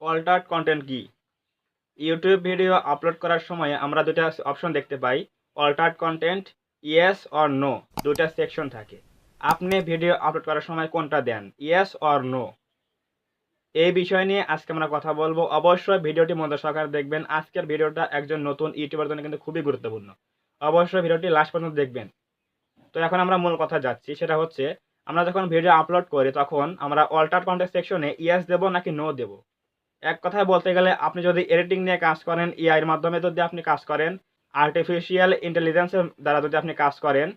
Altered content কি? YouTube video upload করার সময় আমরা দুটা অপশন দেখতে পাই। Altered content, yes or no, দুটা সেকশন থাকে। আপনি ভিডিও আপলোড করার সময় কোনটা দেন, ইয়েস অর নো? এই বিষয় নিয়ে আজকে আমরা কথা বলবো। অবশ্যই ভিডিওটি মনোযোগ সহকারে দেখবেন। আজকের ভিডিওটা একজন নতুন ইউটিউবার জন্য কিন্তু খুবই গুরুত্বপূর্ণ। অবশ্যই ভিডিওটি লাস্ট পর্যন্ত দেখবেন। তো এখন আমরা মূল কথা যাচ্ছি, সেটা হচ্ছে আমরা যখন ভিডিও আপলোড করি তখন আমরা অল্টার্ড কন্টেন্ট সেকশনে ইয়েস দেব নাকি নো দেব। এক কথায় বলতে গেলে আপনি যদি এডিটিং নিয়ে কাজ করেন, এআই এর মাধ্যমে যদি আপনি কাজ করেন, আর্টিফিশিয়াল ইন্টেলিজেন্সের দ্বারা যদি আপনি কাজ করেন,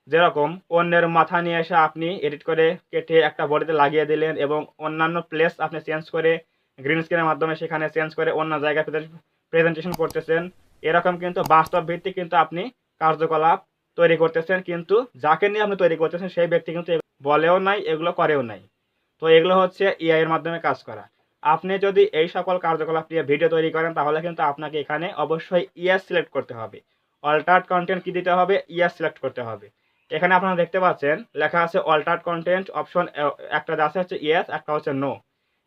যেরকম অন্যের মাথা নিয়ে এসে আপনি এডিট করে কেটে একটা বডিতে লাগিয়ে দিলেন এবং অন্যান্য প্লেস আপনি চেঞ্জ করে গ্রিন স্ক্রিনের মাধ্যমে সেখানে চেঞ্জ করে অন্য জায়গায় প্রেজেন্টেশন করতেছেন, এরকম কিন্তু বাস্তব ভিত্তিক কিন্তু আপনি কার্যকলাপ তৈরি করতেছেন। কিন্তু যাকে নিয়ে আপনি তৈরি করতেছেন সেই ব্যক্তি কিন্তু বলেও নাই, এগুলো করেও নাই। তো এগুলো হচ্ছে এআই এর মাধ্যমে কাজ করা। আপনি যদি এই সকল কার্যকলাপ নিয়ে ভিডিও তৈরি করেন তাহলে কিন্তু আপনাকে এখানে অবশ্যই ইয়েস সিলেক্ট করতে হবে। অল্টার্ড কন্টেন্ট কি দিতে হবে, ইয়েস সিলেক্ট করতে হবে। এখানে আপনারা দেখতে পাচ্ছেন লেখা আছে অল্টার্ড কন্টেন্ট অপশন, একটা আছে হচ্ছে ইয়েস, একটা হচ্ছে নো।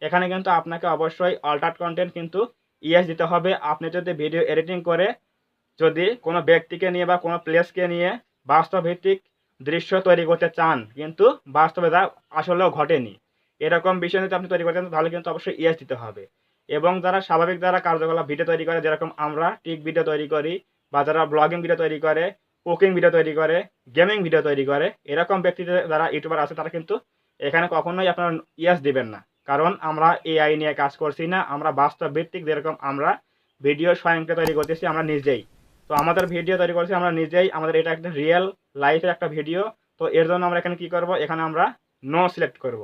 এখানে কিন্তু আপনাকে অবশ্যই অল্টার্ড কন্টেন্ট কিন্তু ইয়েস দিতে হবে। আপনি যদি ভিডিও এডিটিং করে যদি কোনো ব্যক্তিকে নিয়ে বা কোনো প্লেসকে নিয়ে বাস্তব ভিত্তিক দৃশ্য তৈরি করতে চান, কিন্তু বাস্তবে তা আসলেও ঘটেনি, এরকম বিষয় যদি আপনি তৈরি করতে চান তাহলে কিন্তু অবশ্যই ইয়েস দিতে হবে। এবং যারা স্বাভাবিক যারা কার্যকলাপ ভিডিও তৈরি করে, যেরকম আমরা টিক ভিডিও তৈরি করি, বা যারা ব্লগিং ভিডিও তৈরি করে, কুকিং ভিডিও তৈরি করে, গেমিং ভিডিও তৈরি করে, এরকম ব্যক্তিদের যারা ইউটিউবার আছে তারা কিন্তু এখানে কখনোই আপনারা ইয়েস দিবেন না। কারণ আমরা এআই নিয়ে কাজ করছি না, আমরা বাস্তব ভিত্তিক যেরকম আমরা ভিডিও স্বয়ংক্রিয় তৈরি করতেছি আমরা নিজেই। তো আমাদের ভিডিও তৈরি করছি আমরা নিজেই, আমাদের এটা একটা রিয়েল লাইফের একটা ভিডিও। তো এর জন্য আমরা এখানে কি করব, এখানে আমরা নো সিলেক্ট করব।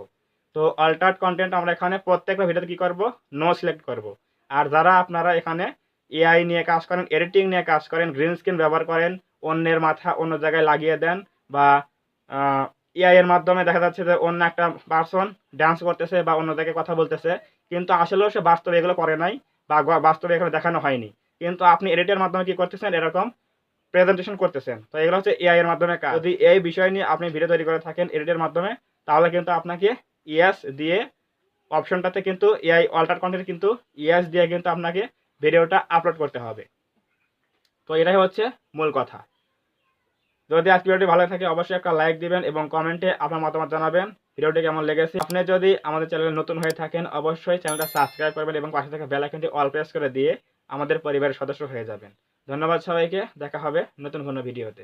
তো অল্টার্ড কন্টেন্ট আমরা এখানে প্রত্যেকটা ভিডিওতে কি করব, নো সিলেক্ট করব। আর যারা আপনারা এখানে এআই নিয়ে কাজ করেন, এডিটিং নিয়ে কাজ করেন, গ্রিন স্ক্রিন ব্যবহার করেন, অন্যের মাথা অন্য জায়গায় লাগিয়ে দেন, বা এআই এর মাধ্যমে দেখা যাচ্ছে যে অন্য একটা পার্সন ডান্স করতেছে বা অন্য জায়গায় কথা বলতেছে, কিন্তু আসলেও সে বাস্তবে এগুলো করে নাই বা বাস্তবে এখানে দেখানো হয়নি, কিন্তু আপনি এডিটের মাধ্যমে কি করতেছেন, এরকম প্রেজেন্টেশন করতেছেন। তো এগুলো হচ্ছে এআই এর মাধ্যমে কাজ। যদি এই বিষয় নিয়ে আপনি ভিডিও তৈরি করে থাকেন এডিটের মাধ্যমে, তাহলে কিন্তু আপনাকে ইয়েস দিয়ে অপশনটাতে কিন্তু এআই অল্টার কন্টেন্ট কিন্তু ইয়েস দিয়ে কিন্তু আপনাকে ভিডিওটা আপলোড করতে হবে। তো এটাই হচ্ছে মূল কথা। যদি আজকে ভিডিওটি ভালো থাকে অবশ্যই একটা লাইক দিবেন এবং কমেন্টে আপনার মতামত জানাবেন ভিডিওটি কেমন লেগেছে। আপনি যদি আমাদের চ্যানেলে নতুন হয়ে থাকেন অবশ্যই চ্যানেলটা সাবস্ক্রাইব করবেন এবং পাশে থাকা বেল আইকনটি অল প্রেস করে দিয়ে আমাদের পরিবারের সদস্য হয়ে যাবেন। ধন্যবাদ সবাইকে, দেখা হবে নতুন কোনো ভিডিওতে।